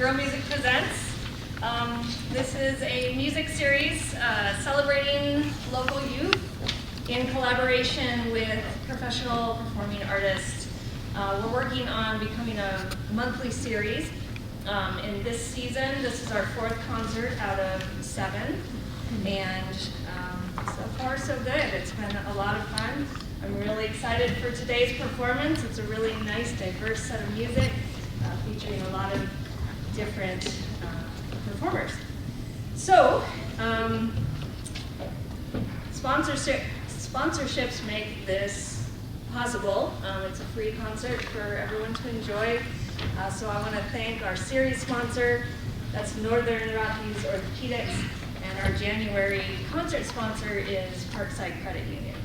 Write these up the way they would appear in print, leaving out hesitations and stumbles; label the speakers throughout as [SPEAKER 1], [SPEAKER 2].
[SPEAKER 1] Grow Music Presents. This is a music series celebrating local youth in collaboration with professional performing artists. We're working on becoming a monthly series. In this season, this is our 4th concert out of 7, and so far so good. It's been a lot of fun. I'm really excited for today's performance. It's a really nice, diverse set of music featuring a lot of different performers. So, sponsorships make this possible. It's a free concert for everyone to enjoy. So I want to thank our series sponsor, that's Northern Rockies Orthopedics, and our January concert sponsor is Parkside Credit Union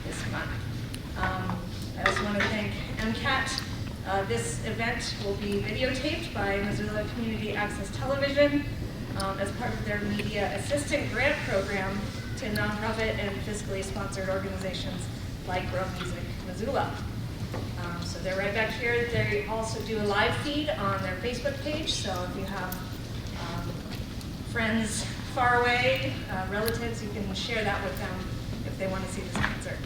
[SPEAKER 1] this month. I also want to thank MCAT. This event will be videotaped by Missoula Community Access Television as part of their Media Assistant Grant Program to nonprofit and fiscally sponsored organizations like Grow Music Missoula. So they're right back here. They also do a live feed on their Facebook page, so if you have friends far away, relatives, you can share that with them if they want to see this concert.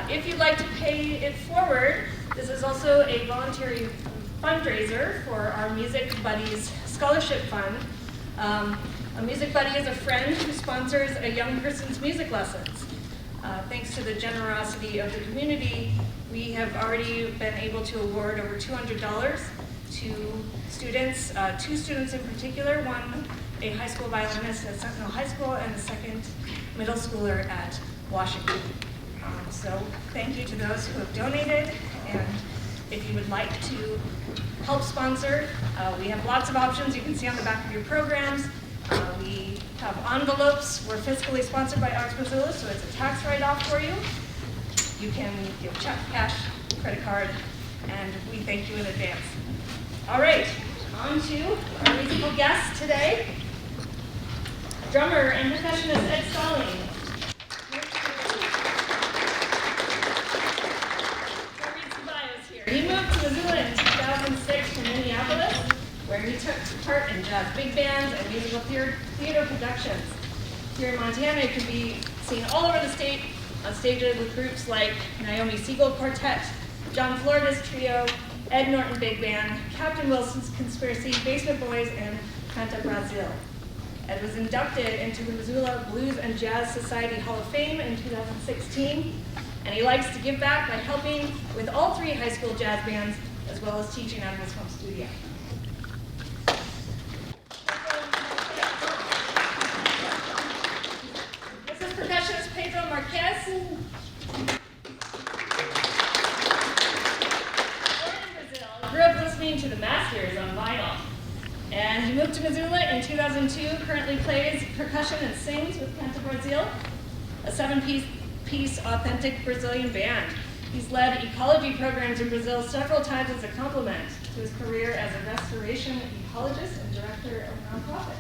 [SPEAKER 1] If you'd like to pay it forward, this is also a voluntary fundraiser for our Music Buddies Scholarship Fund. A Music Buddy is a friend who sponsors a young person's music lessons. Thanks to the generosity of the community, we have already been able to award over $200 to students, 2 students in particular, one a high school violinist at Sentinel High School and the second middle schooler at Washington. So thank you to those who have donated, and if you would like to help sponsor, we have lots of options you can see on the back of your programs. We have envelopes. We're fiscally sponsored by Arts Missoula, so it's a tax write-off for you. You can give check, cash, credit card, and we thank you in advance. All right, on to our musical guest today, drummer and percussionist Stallings. He moved to Missoula in 2006 from Minneapolis, where he took part in jazz big bands and musical theater productions. Here in Montana, it can be seen all over the state on stages with groups like Naomi Siegel Quartet, John Florida's Trio, Ed Norton Big Band, Captain Wilson's Conspiracy, Basement Boys, and Canta Brazil. Ed was inducted into the Missoula Blues and Jazz Society Hall of Fame in 2016, and he likes to give back by helping with all 3 high school jazz bands, as well as teaching out of his home studio. This is percussionist Pedro Marques. Born in Brazil, grew up listening to the Masters on vinyl. And he moved to Missoula in 2002, currently plays percussion and sings with Canta Brazil, a 7-piece authentic Brazilian band. He's led ecology programs in Brazil several times as a complement to his career as a restoration ecologist and director of a nonprofit.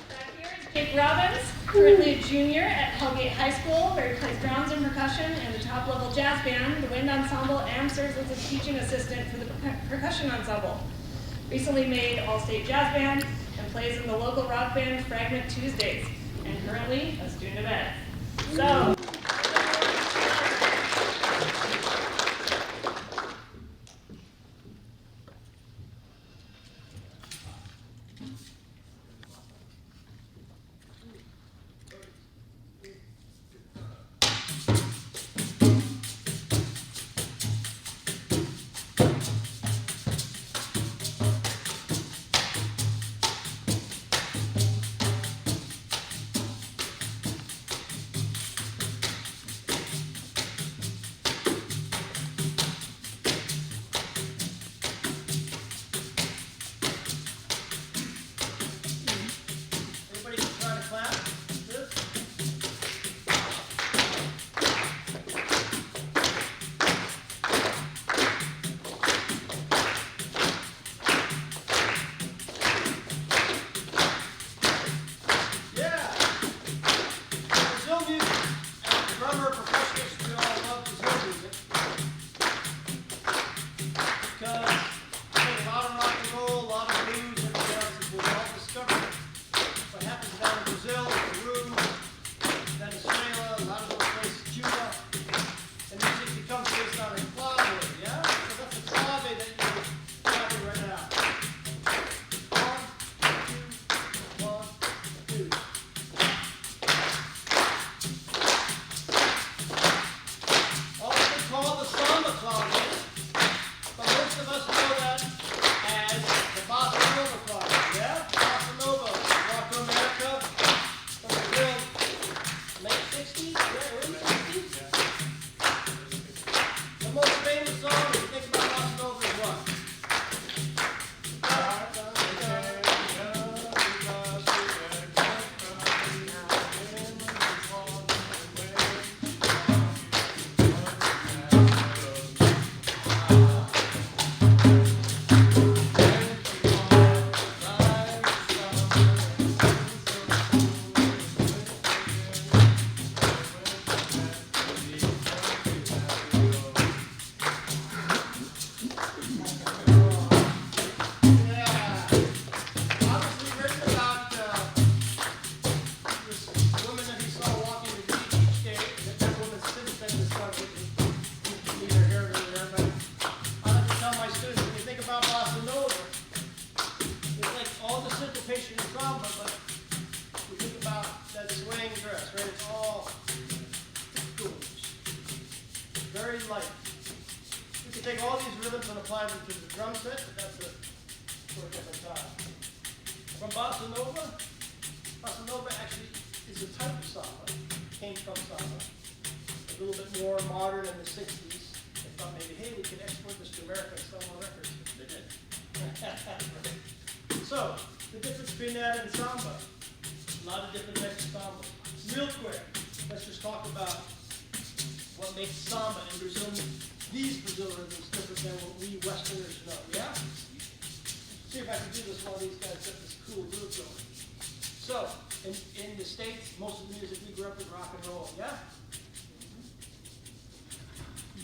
[SPEAKER 1] Back here is Jake Robbins, currently a junior at Hellgate High School, where he plays drums and percussion in the top-level jazz band, the Wind Ensemble, and serves as a teaching assistant for the percussion ensemble. Recently made All-State Jazz Band, and plays in the local rock band Fragment Tuesdays, and currently a student of ed. So.
[SPEAKER 2] take all these rhythms and apply them to the drum set, but that's for a different time. From Bossa Nova actually is a type of samba, came from samba, a little bit more modern in the 60s. They thought maybe, hey, we can export this to America and sell on records. They did. So, the difference between that and samba, a lot of different types of samba. Real quick, let's just talk about what makes samba in Brazil, these Brazil rhythms different than what we Westerners know, yeah? See if I can do this while these guys get this cool groove going. So, in the States, most of the music we grew up with rock and roll, yeah?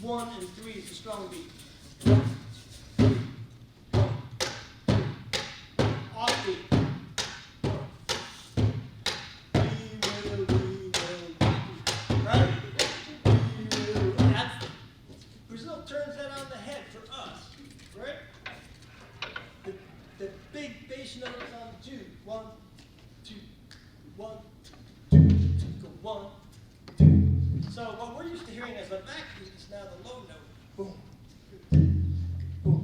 [SPEAKER 2] 1 and 3 is the strong beat. Offbeat. Right? Brazil turns that on the head for us, right? The big bass note is on 2. 1, 2, 1, 2, 2, go 1, 2. So what we're used to hearing as a backbeat is now the low note. Boom, boom.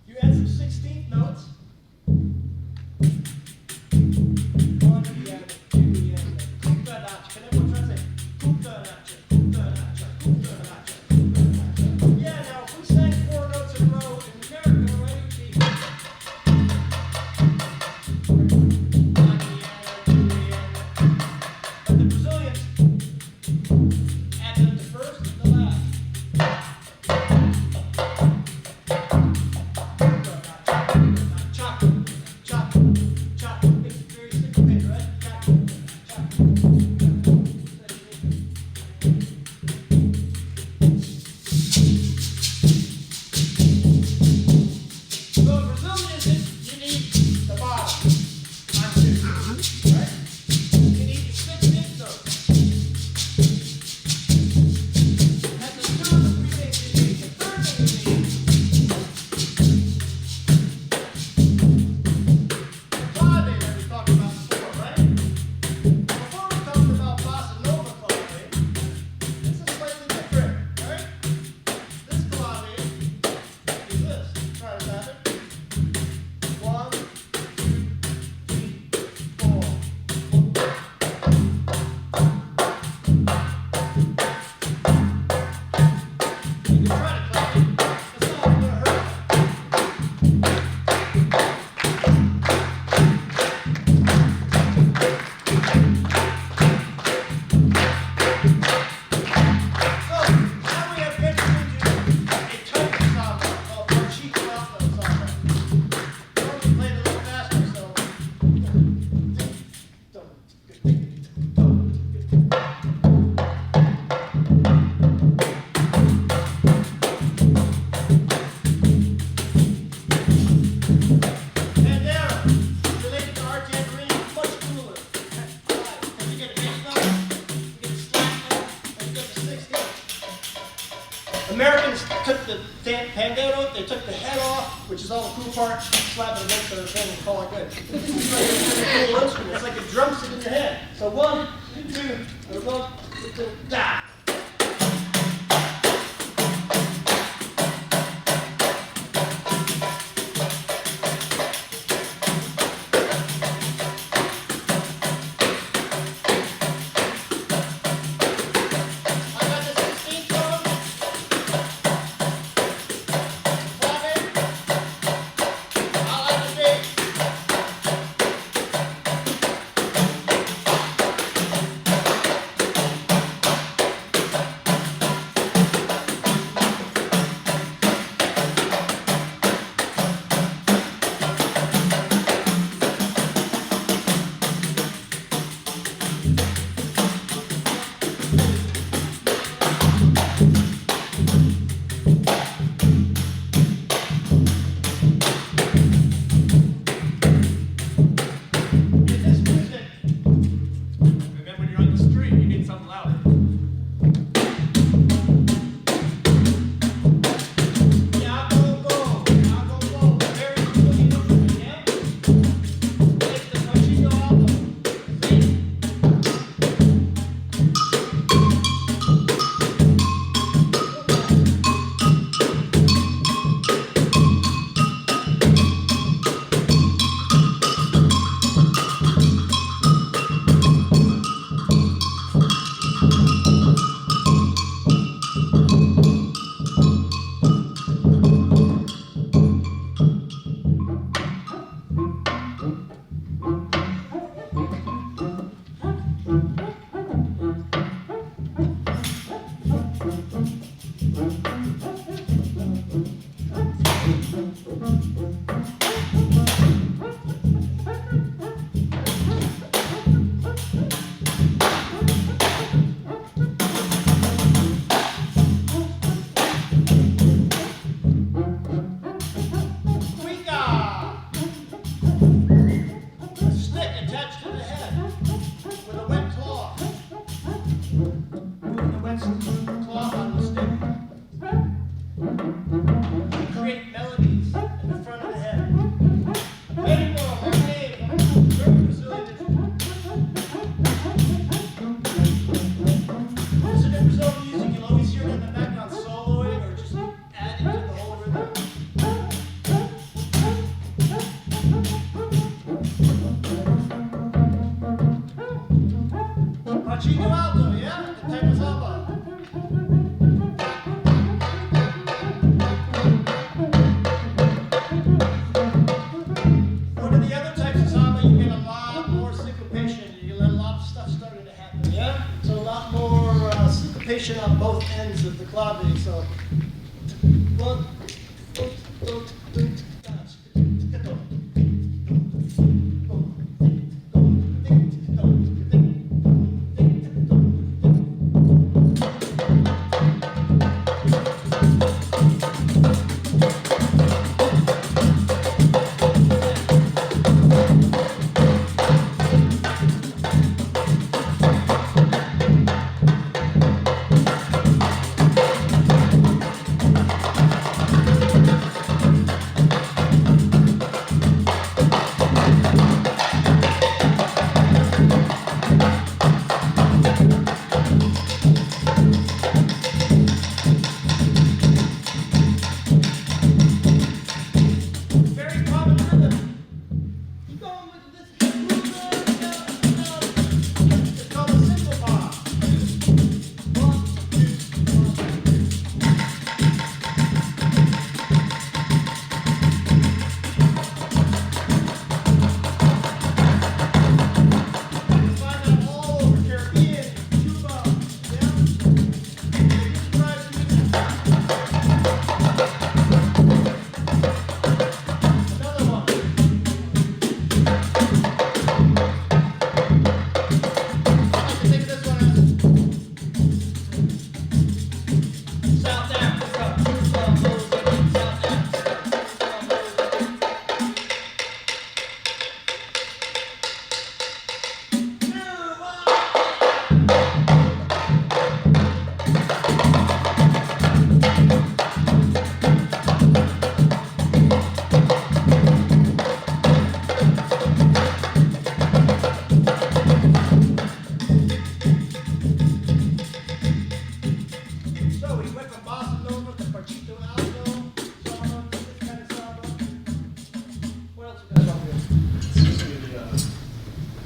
[SPEAKER 2] You add some 16th notes. 1 piano, 2 piano. Cucaracha. Can everyone try to say cucaracha, cucaracha, cucaracha, cucaracha? Yeah, now if we sang 4 notes in a row in America, right, it would be 1 piano, 2 piano. But the Brazilians added the first and the last. Chop, chop, chop. It's very syncopated, right? Chop, chop, chop. So in Brazilian music, you need the bottom on 2, right? You need the 6th notes. That's the 2 of the 3 things you need. The third thing you need clave that we talked about before, right? Before we talked about bossa nova clave, this is slightly different, right? This clave is this. Try to have it. 1, 2, 3, 4. You can try to clave it. It's not going to hurt. So, now we have entered into a type of samba called Marchico Alto samba. Normally played a little faster, so. Pedro, related to our tambourine, much cooler. Because you get a bass note, you get a slack note, and you get the 16th. Americans took the pandero, they took the head off, which is all the cool part, slap it against their thing and call it good. It's like a cool instrument. It's like a drum set in your head. So 1, 2, 1, 2, da. I got the 16th tone. Clave. I like the bass. both ends of the clave. So, one,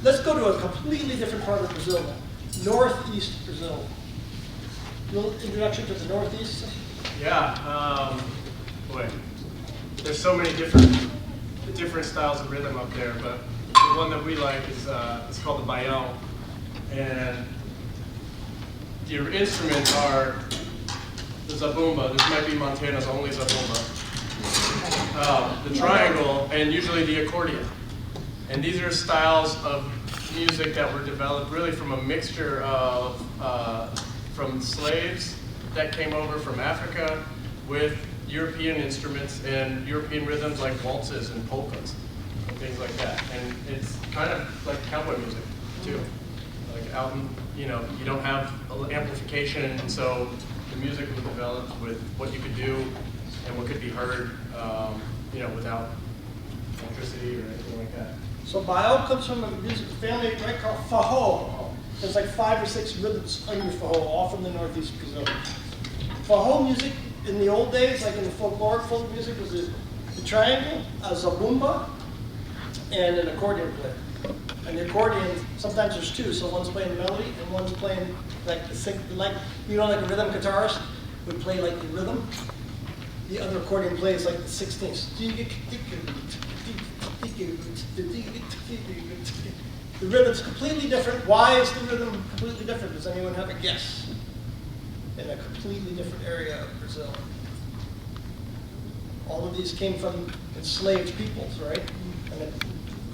[SPEAKER 2] let's go to a completely different part of Brazil now. Northeast Brazil. A little introduction to the Northeast?
[SPEAKER 3] Yeah, boy, there's so many different styles of rhythm up there, but the one that we like is it's called the baião, and your instruments are the zabumba. This might be Montana's only zabumba. The triangle, and usually the accordion. And these are styles of music that were developed really from a mixture of from slaves that came over from Africa with European instruments and European rhythms like waltzes and polkas and things like that. And it's kind of like cowboy music too. Like out in, you don't have amplification, and so the music was developed with what you could do and what could be heard, without electricity or anything like that.
[SPEAKER 2] So baião comes from a music family right called forró. There's like 5 or 6 rhythms under forró, all from the Northeast Brazil. Forró music in the old days, like in the folkloric folk music, was the triangle, a zabumba, and an accordion player. And the accordion, sometimes there's 2, so one's playing melody and one's playing like like a rhythm guitarist would play like the rhythm. The other accordion plays like the 16th. The rhythm's completely different. Why is the rhythm completely different? Does anyone have a guess? In a completely different area of Brazil. All of these came from enslaved peoples, right? And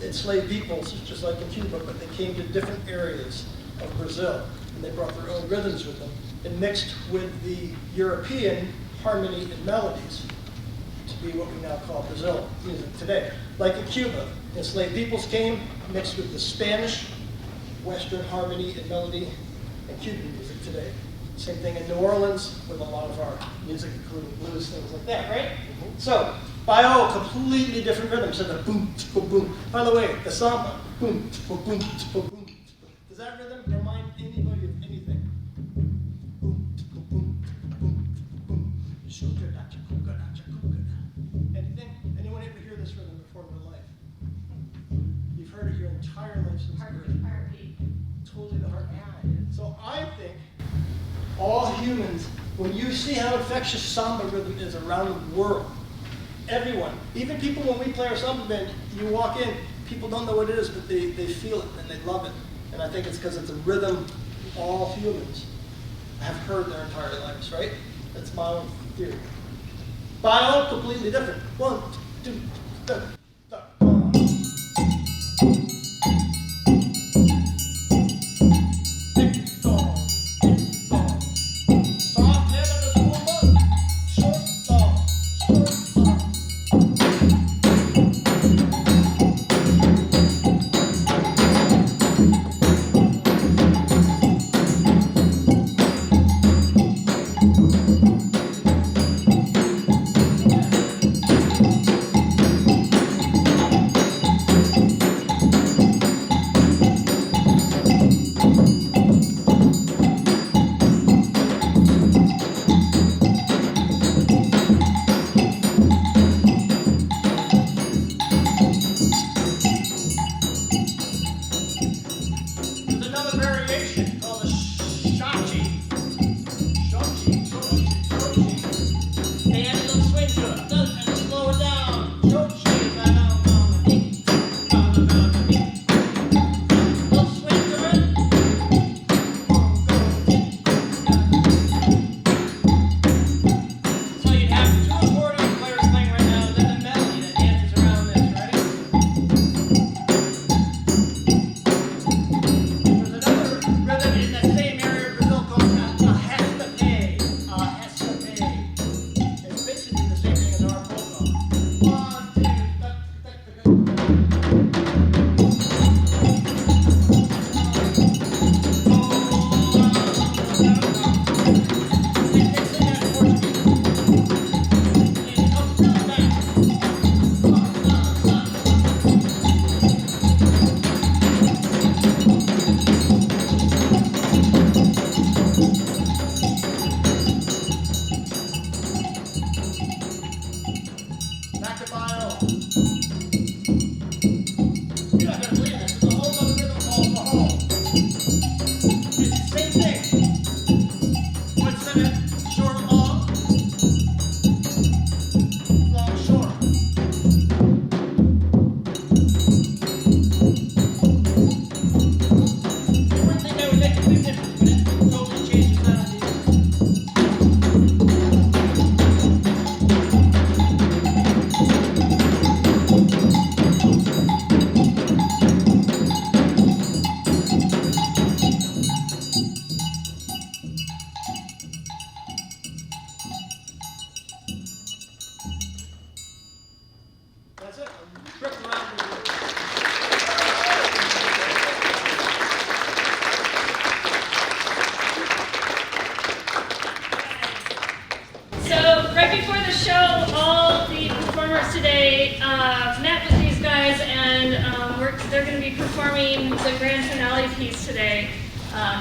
[SPEAKER 2] enslaved peoples, just like in Cuba, but they came to different areas of Brazil, and they brought their own rhythms with them, and mixed with the European harmony and melodies to be what we now call Brazil music today. Like in Cuba, enslaved peoples came, mixed with the Spanish, Western harmony and melody, and Cuban music today. Same thing in New Orleans with a lot of our music, including blues, things like that, right? So, baião, completely different rhythms, and the boom, boom, boom. By the way, the samba, boom, boom, boom, boom, boom. Does that rhythm remind anybody of anything? Boom, boom, boom, boom, boom. Anything? Anyone ever hear this rhythm before in their life? You've heard it your entire life since birth.
[SPEAKER 1] Heartbeat.
[SPEAKER 2] Totally the heartbeat. So I think all humans, when you see how infectious samba rhythm is around the world, everyone, even people when we play our samba band, you walk in, people don't know what it is, but they feel it and they love it. And I think it's because it's a rhythm all humans have heard their entire lives, right? That's my own theory. Viol, completely different. 1, 2, 3, 4.
[SPEAKER 1] Today met with these guys, and they're going to be performing the grand finale piece today.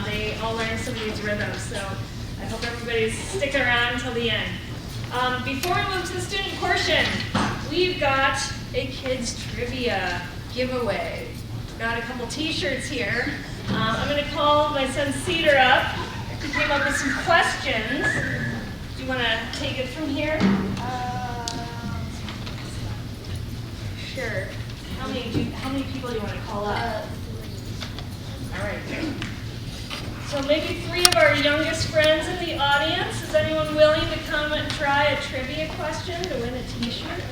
[SPEAKER 1] They all learned some of these rhythms, so I hope everybody's sticking around until the end. Before we move to the student portion, we've got a kids trivia giveaway. Got a couple t-shirts here. I'm going to call my son Cedar up. He came up with some questions. Do you want to take it from here? Sure. How many people do you want to call up? All right. So maybe 3 of our youngest friends in the audience. Is anyone willing to come and try a trivia question to win a t-shirt?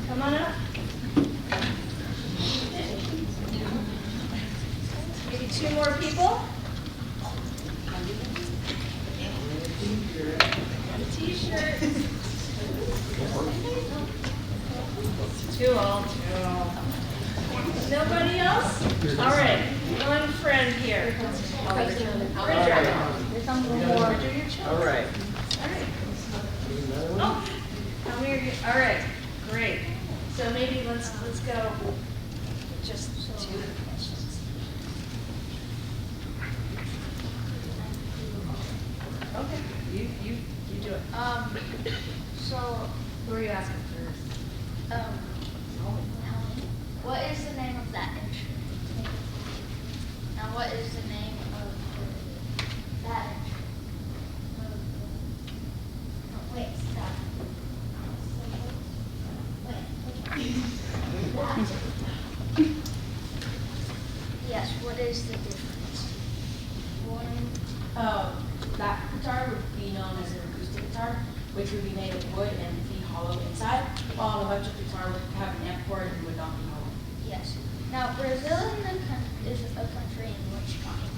[SPEAKER 1] Come on up. Maybe 2 more people. A t-shirt. Too old. Nobody else? All right. One friend here. Bridger. All right. Oh, how many are you? All right. Great. So maybe let's go just 2 questions. Okay. You do it.
[SPEAKER 4] So
[SPEAKER 1] Who are you asking first?
[SPEAKER 4] what is the name of that instrument? And what is the name of that instrument? Wait, stop. Wait. Yes, what is the difference?
[SPEAKER 5] Oh, that which would be made of wood and be hollow inside, while an electric guitar would have an amp for it and would not be hollow.
[SPEAKER 4] Yes. Now, Brazil is a country in which continent?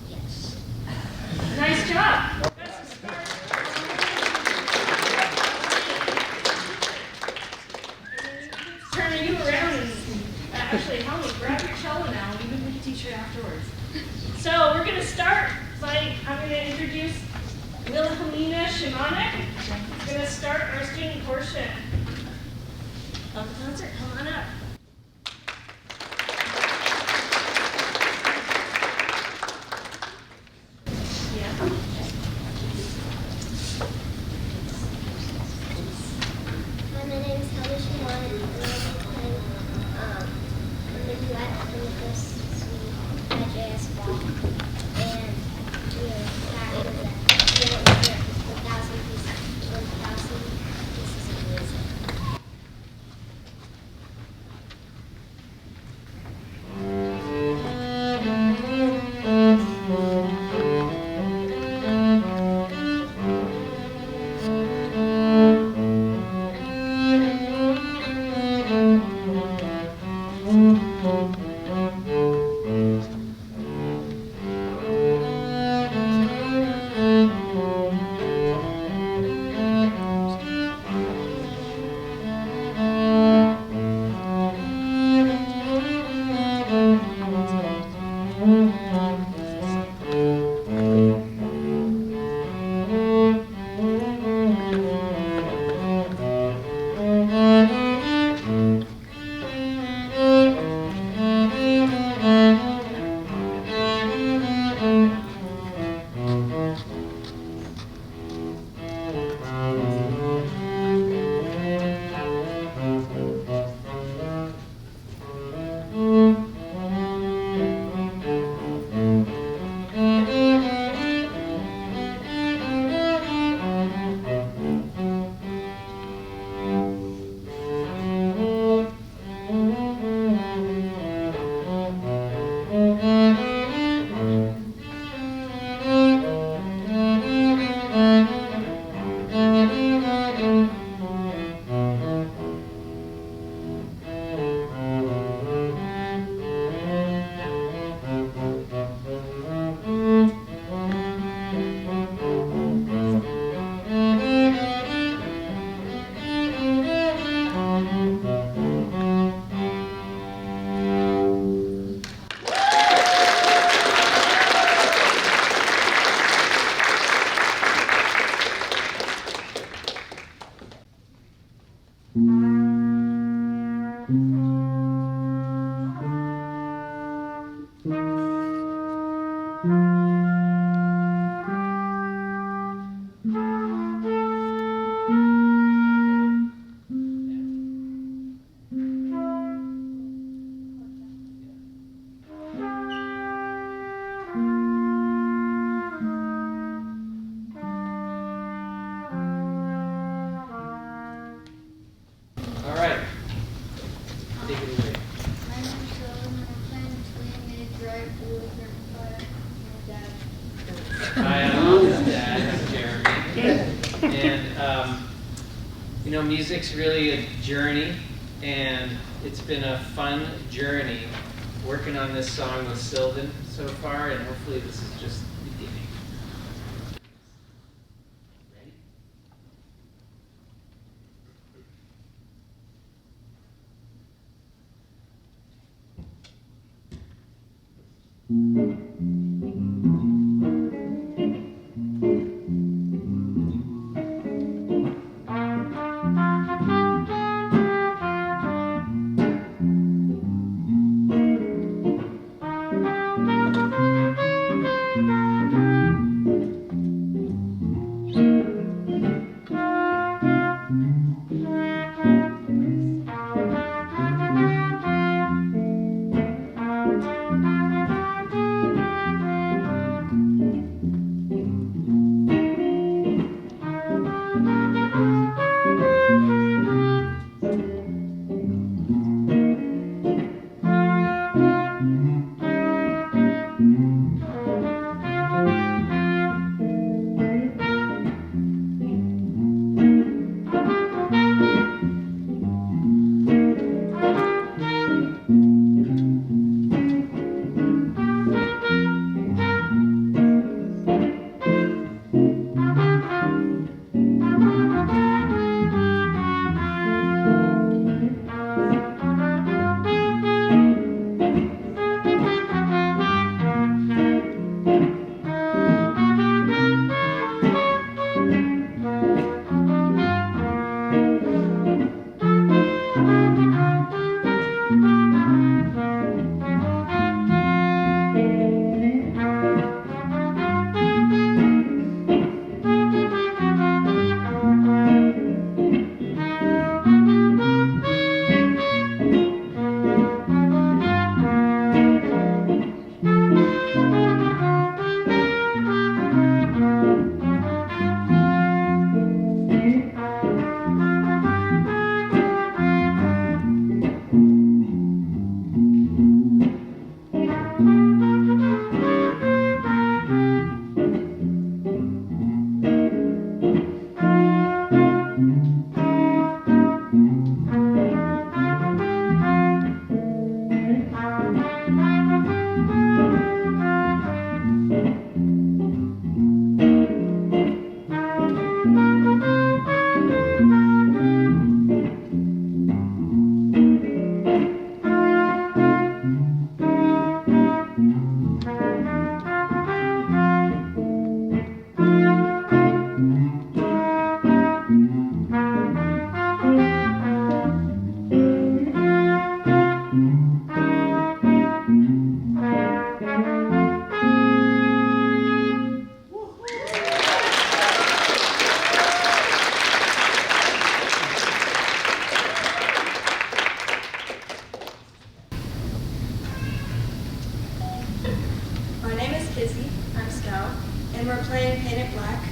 [SPEAKER 4] Yes.
[SPEAKER 1] Nice job. That's a start. Turning you around and actually, Helmy, grab your cello now. Maybe we can teach you afterwards. So we're going to start by, I'm going to introduce Wilhelmina Shimonek. She's going to start our student portion of the concert. Come on up. Yeah.
[SPEAKER 6] Hi, my name is Helmy Shimon, and I'm the duet from the first suite at JS Ball. And we are practicing that 1,000 pieces of music.
[SPEAKER 7] All right. Take it away.
[SPEAKER 4] My name is Sheldon, and I'm playing between the drive with my dad.
[SPEAKER 7] Hi, I'm Alden's dad, I'm Jeremy. And, music's really a journey, and it's been a fun journey working on this song with Sylvan so far, and hopefully this is just the beginning. Ready?
[SPEAKER 1] play Paint It Black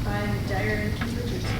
[SPEAKER 1] by Dyer and Keith Richardson.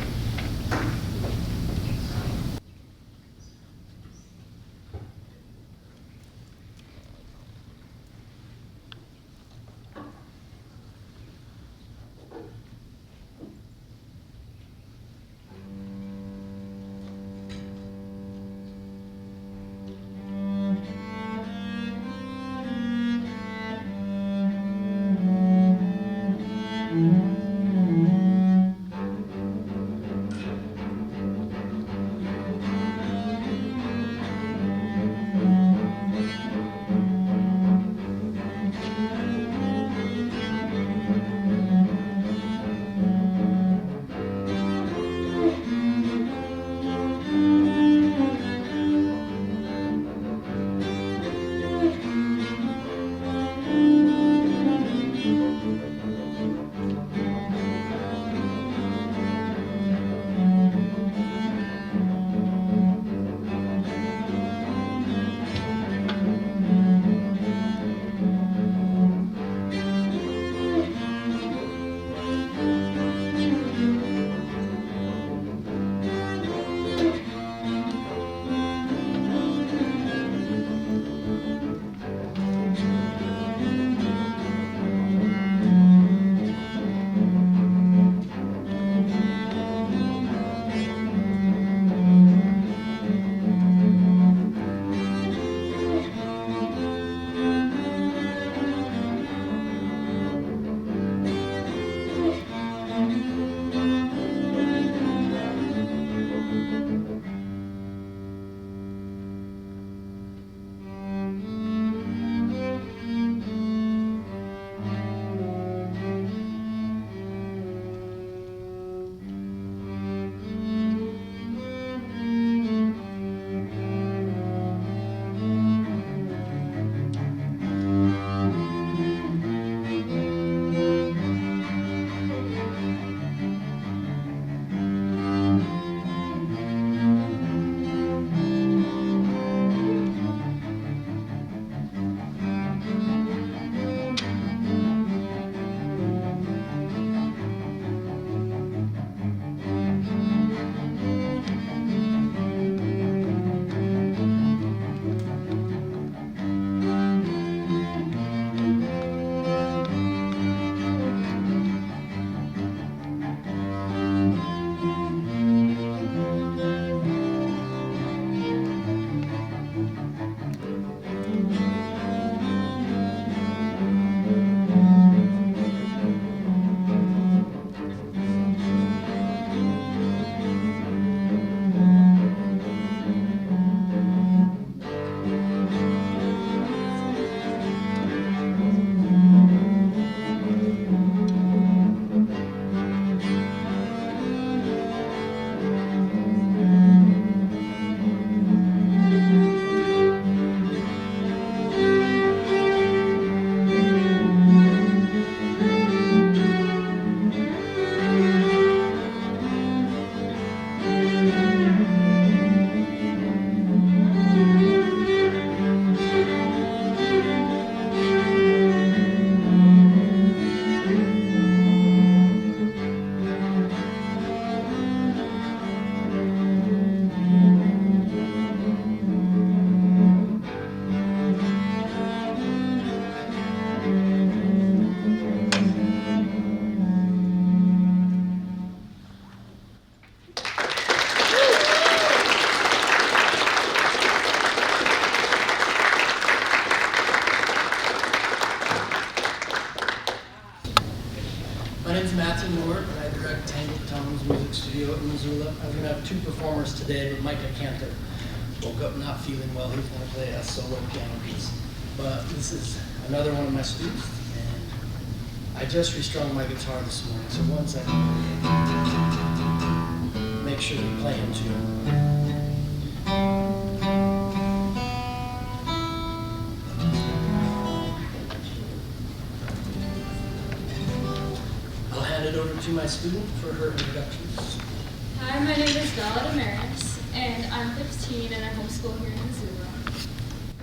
[SPEAKER 8] My name's Matthew Moore, and I direct Tangled Tones Music Studio in Missoula. I was going to have two performers today, but Micah Cantor woke up not feeling well. He's going to play a solo piano piece. But this is another one of my students, and I just restrung my guitar this morning, so one second. Make sure you play him too. Over to my student for her introductions.
[SPEAKER 9] Hi, my name is Marques, and I'm 15 and I homeschool here in Missoula.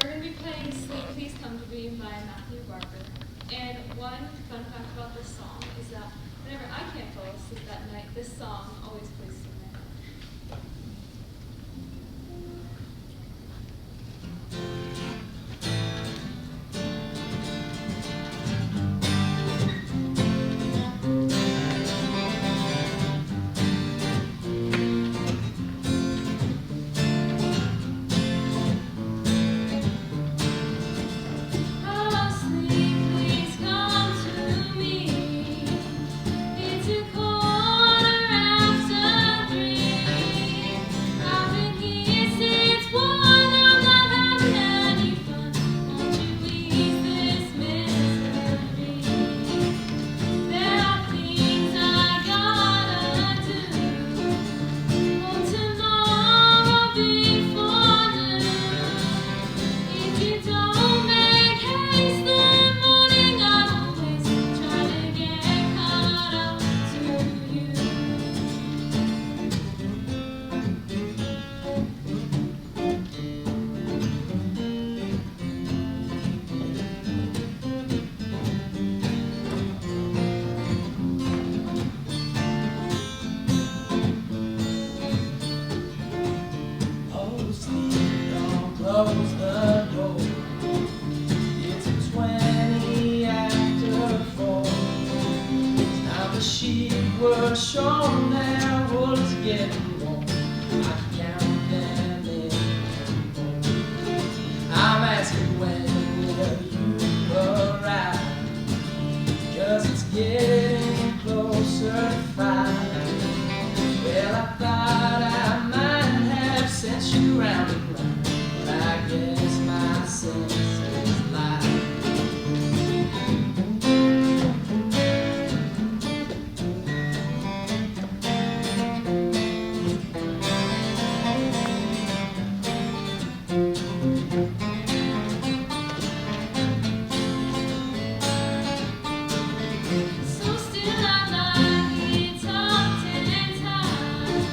[SPEAKER 9] We're going to be playing Sleep Please Come to Me by Matthew Barker. And one fun fact about this song is that whenever I can't fall asleep at night, this song always plays in my head. Oh, sleep, please come to me. It's a quarter after 3. I've been here since 1. I'm not having any fun. Won't you ease this misery? There are things I gotta do. Oh, tomorrow before noon. If you don't make haste, the morning I'll always try to get caught up to you.
[SPEAKER 8] Oh, sleep, don't close the door. It's 20 after 4. Now the sheep were shorn, their wool is getting warm. I can count them anymore. I'm asking when will you arrive? 'Cause it's getting closer to 5. Well, I thought I might have sent you round and round, but I guess my senses lie.
[SPEAKER 9] So still I lie here tucked and tied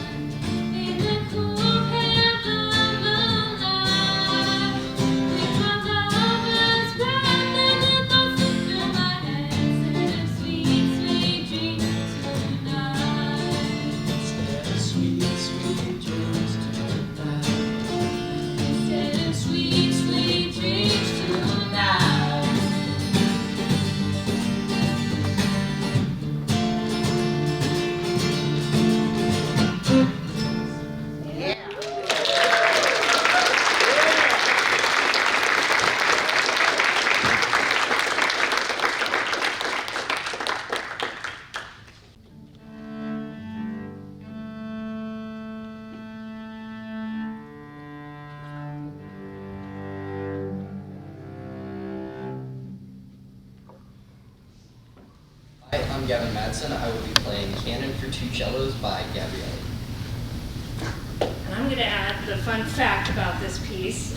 [SPEAKER 9] in the cool peplum moonlight, with my lover's breath and the thoughts that fill my head, instead of sweet, sweet dreams tonight.
[SPEAKER 8] Instead of sweet, sweet dreams tonight.
[SPEAKER 9] Instead of sweet, sweet dreams tonight.
[SPEAKER 10] Hi, I'm Gavin Madsen. I will be playing Canon for 2 Cellos by Gabriele.
[SPEAKER 1] And I'm going to add the fun fact about this piece.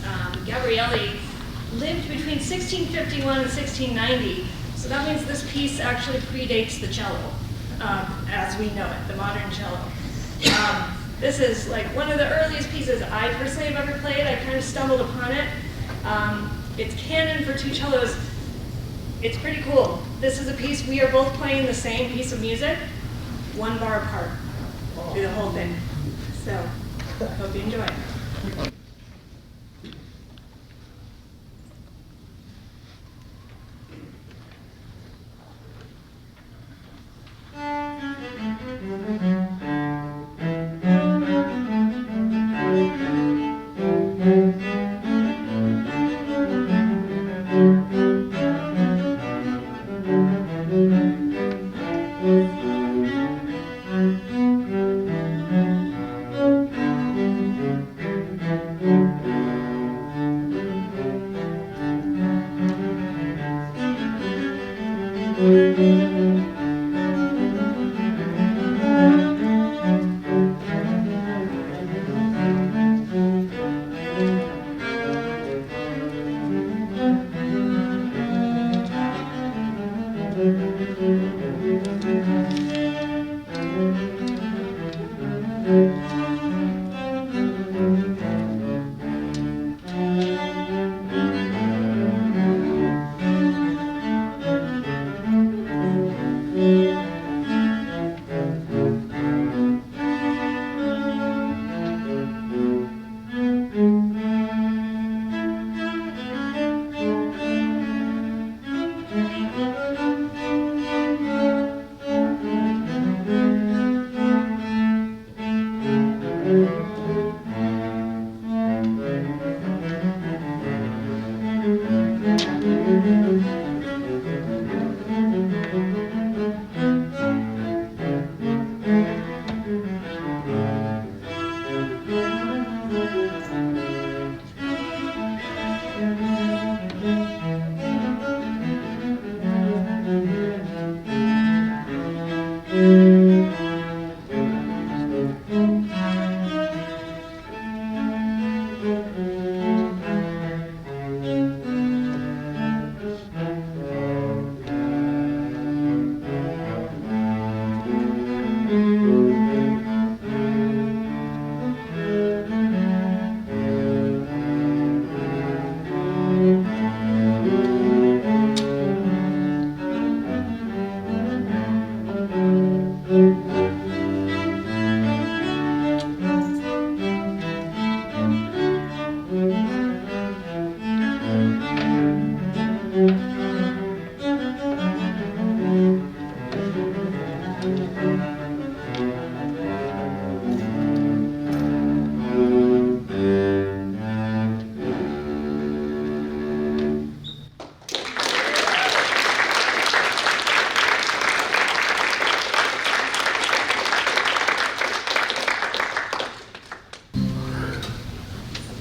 [SPEAKER 1] Gabriele lived between 1651 and 1690, so that means this piece actually predates the cello, as we know it, the modern cello. This is like one of the earliest pieces I personally have ever played. I kind of stumbled upon it. It's Canon for 2 cellos. It's pretty cool. This is a piece we are both playing the same piece of music, 1 bar apart through the whole thing. So, hope you enjoy it.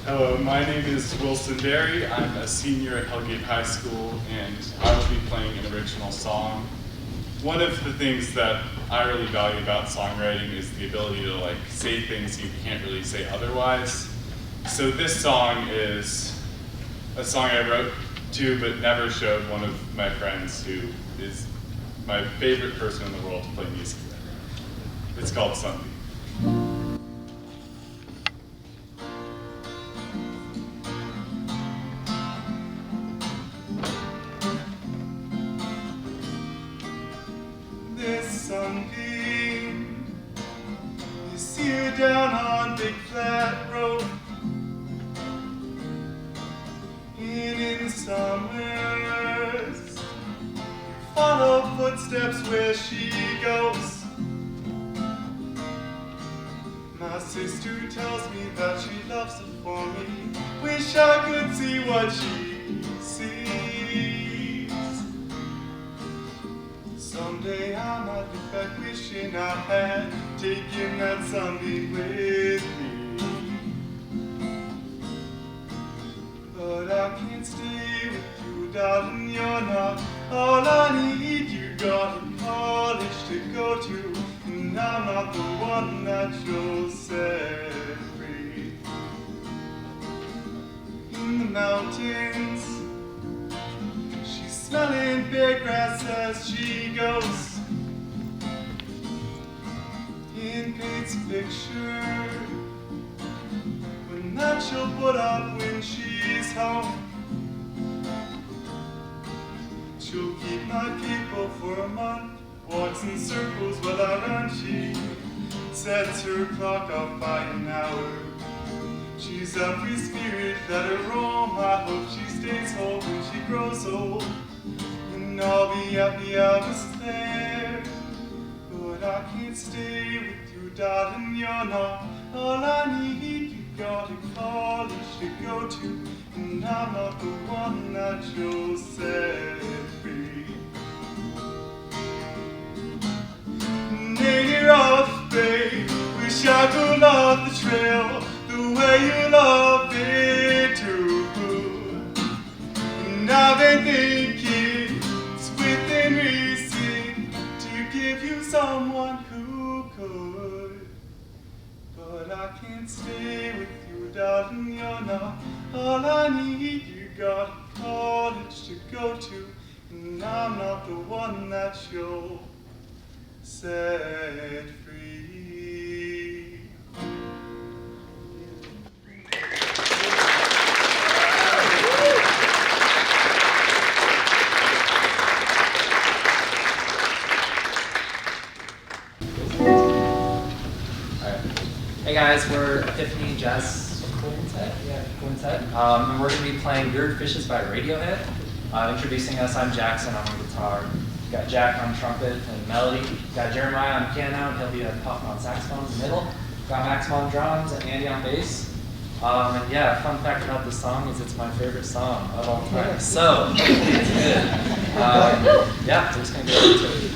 [SPEAKER 11] Hello, my name is Wilson Berry. I'm a senior at Hellgate High School, and I will be playing an original song. One of the things that I really value about songwriting is the ability to say things you can't really say otherwise. So this song is a song I wrote to but never showed one of my friends who is my favorite person in the world to play music with. It's called Sunbeam. Sunbeam, you see her down on Big Flat Road, and in summers, follow footsteps where she goes. My sister tells me that she loves her for me. Wish I could see what she sees. Someday I might look back wishing I had taken that sunbeam with me. But I can't stay with you, darling, you're not all I need. You got a college to go to, and I'm not the one that you'll set free. In the mountains, smelling bare grass as she goes, and paints a picture when that she'll put up when she's home. She'll keep my people for a month, walks in circles while I run. She sets her clock off by an hour. She's a free spirit, let her roam. I hope she stays whole when she grows old. And I'll be happy I was there. But I can't stay with you, darling, you're not all I need. You got a college to go to, and I'm not the one that you'll set free. Ain't it off, babe? Wish I could love the trail the way you love it too. And I've been thinking it's within reason to give you someone who could. But I can't stay with you, darling, you're not all I need. You got a college to go to, and I'm not the one that you'll set free.
[SPEAKER 12] Hey guys, we're Epiphany Jazz Quintet. And we're going to be playing Weird Fishes by Radiohead. Introducing us, I'm Jackson, I'm on guitar. Got Jack on trumpet and melody. Got Jeremiah on piano, and he'll be Puffin on saxophone in the middle. Got Max on drums and Andy on bass. And yeah, fun fact about this song is it's my favorite song of all time. So, it's good. Yeah, we're just going to go into it.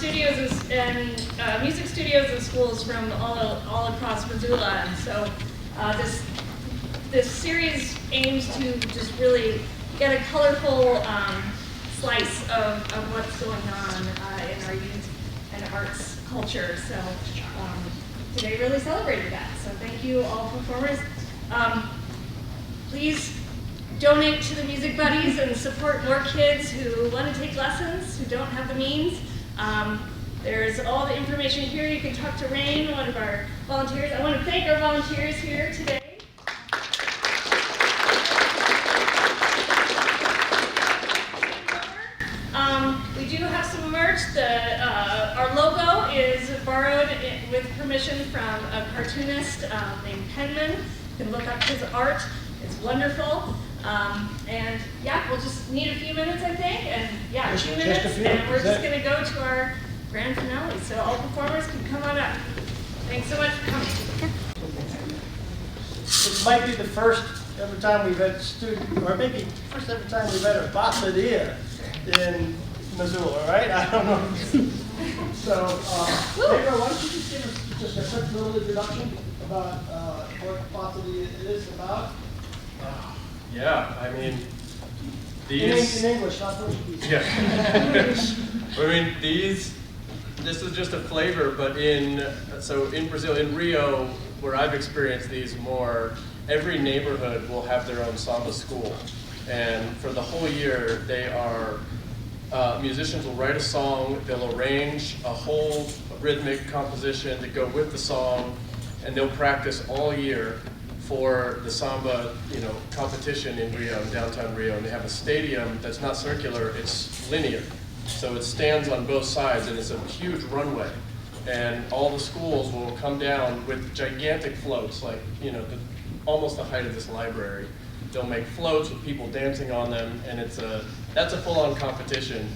[SPEAKER 1] studios and music studios and schools from all across Missoula. And so this series aims to just really get a colorful slice of what's going on in our youth and arts culture. So today really celebrated that. So thank you all performers. Please donate to the Music Buddies and support more kids who want to take lessons, who don't have the means. There's all the information here. You can talk to Rain, one of our volunteers. I want to thank our volunteers here today. We do have some merch. Our logo is borrowed with permission from a cartoonist named Penman. You can look up his art. It's wonderful. And yeah, we'll just need a few minutes, I think. And yeah, 2 minutes, and we're just going to go to our grand finale. So all performers can come on up. Thanks so much for coming.
[SPEAKER 2] It might be the first ever time we've had a student, or maybe first ever time we've had a bossadia in Missoula, right? I don't know. So, Pedro, why don't you just give us just a quick little introduction about what bossadia is about?
[SPEAKER 3] Yeah, I mean,
[SPEAKER 2] In English, not Portuguese.
[SPEAKER 3] Yeah. I mean, this is just a flavor, but in Brazil, in Rio, where I've experienced these more, every neighborhood will have their own samba school. And for the whole year, they are, musicians will write a song, they'll arrange a whole rhythmic composition to go with the song, and they'll practice all year for the samba, competition in Rio, in downtown Rio. And they have a stadium that's not circular, it's linear. So it stands on both sides, and it's a huge runway. And all the schools will come down with gigantic floats, like, almost the height of this library. They'll make floats with people dancing on them, and that's a full-on competition.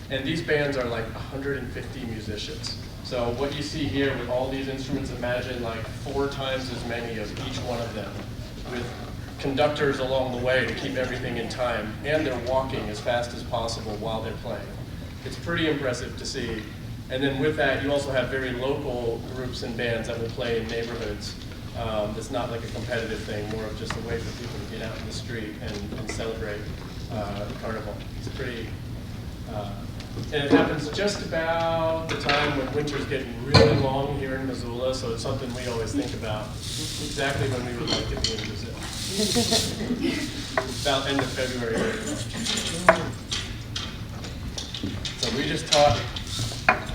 [SPEAKER 3] And these bands are like 150 musicians. So what you see here with all these instruments, imagine like 4 times as many of each one of them, with conductors along the way to keep everything in time, and they're walking as fast as possible while they're playing. It's pretty impressive to see. And then with that, you also have very local groups and bands that will play in neighborhoods. It's not like a competitive thing, more of just a way for people to get out in the street and celebrate Carnival. It's pretty, and it happens just about the time when winter's getting really long here in Missoula, so it's something we always think about, exactly when we would like to be in Brazil. About end of February, early March. So we just taught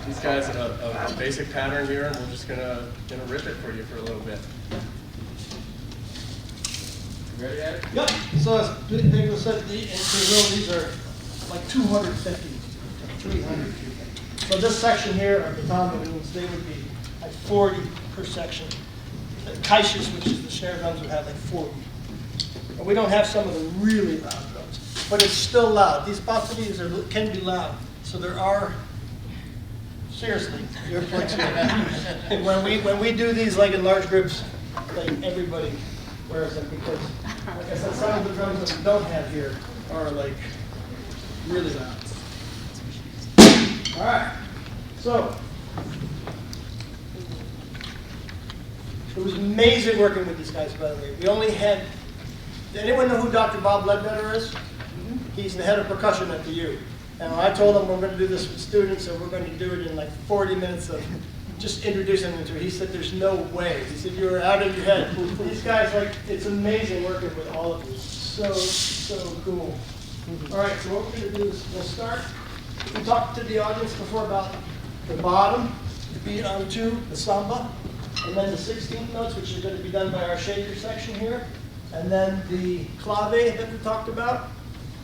[SPEAKER 3] these guys a basic pattern here, and we're just gonna rip it for you for a little bit. You ready, Ed?
[SPEAKER 2] Yep. So as Pedro said, in Brazil, these are like 250 to 300. So this section here of the tamborins, they would be like 40 per section. The caixas, which is the snare drums, would have like 40. And we don't have some of the really loud drums, but it's still loud. These bossadias can be loud. So there are, seriously, earplugs here. when we do these like in large groups, like everybody wears them because, like I said, some of the drums that we don't have here are like really loud. All right, so it was amazing working with these guys, by the way. We only had, anyone know who Dr. Bob Ledbetter is? He's the head of percussion at the U. And I told him we're going to do this with students, and we're going to do it in like 40 minutes of just introducing them to it. He said, there's no way. He said, you're out of your head. These guys, like, it's amazing working with all of you. So cool. All right, so what we're going to do is we'll start. We talked to the audience before about the bottom, the beat on 2, the samba, and then the 16th notes, which are going to be done by our shaker section here, and then the clave that we talked about,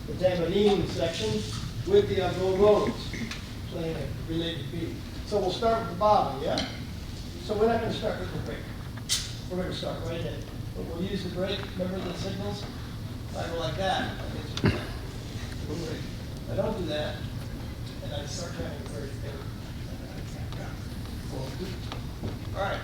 [SPEAKER 2] the tambourine section, with the agogos, playing a related beat. So we'll start with the bottom, yeah? So we're not going to start with the break. We're going to start right in. But we'll use the break. Remember the signals? I go like that. I don't do that, and I start counting very faint. All right.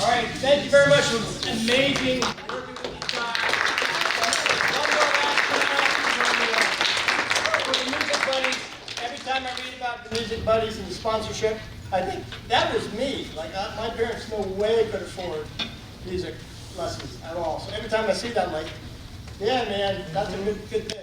[SPEAKER 2] All right, thank you very much. It was amazing working with you guys. One more last round for the Music Buddies. Every time I read about the Music Buddies and the sponsorship, I think that was me. Like, my parents no way could afford music lessons at all. So every time I see that, I'm like, yeah, man, that's a good thing.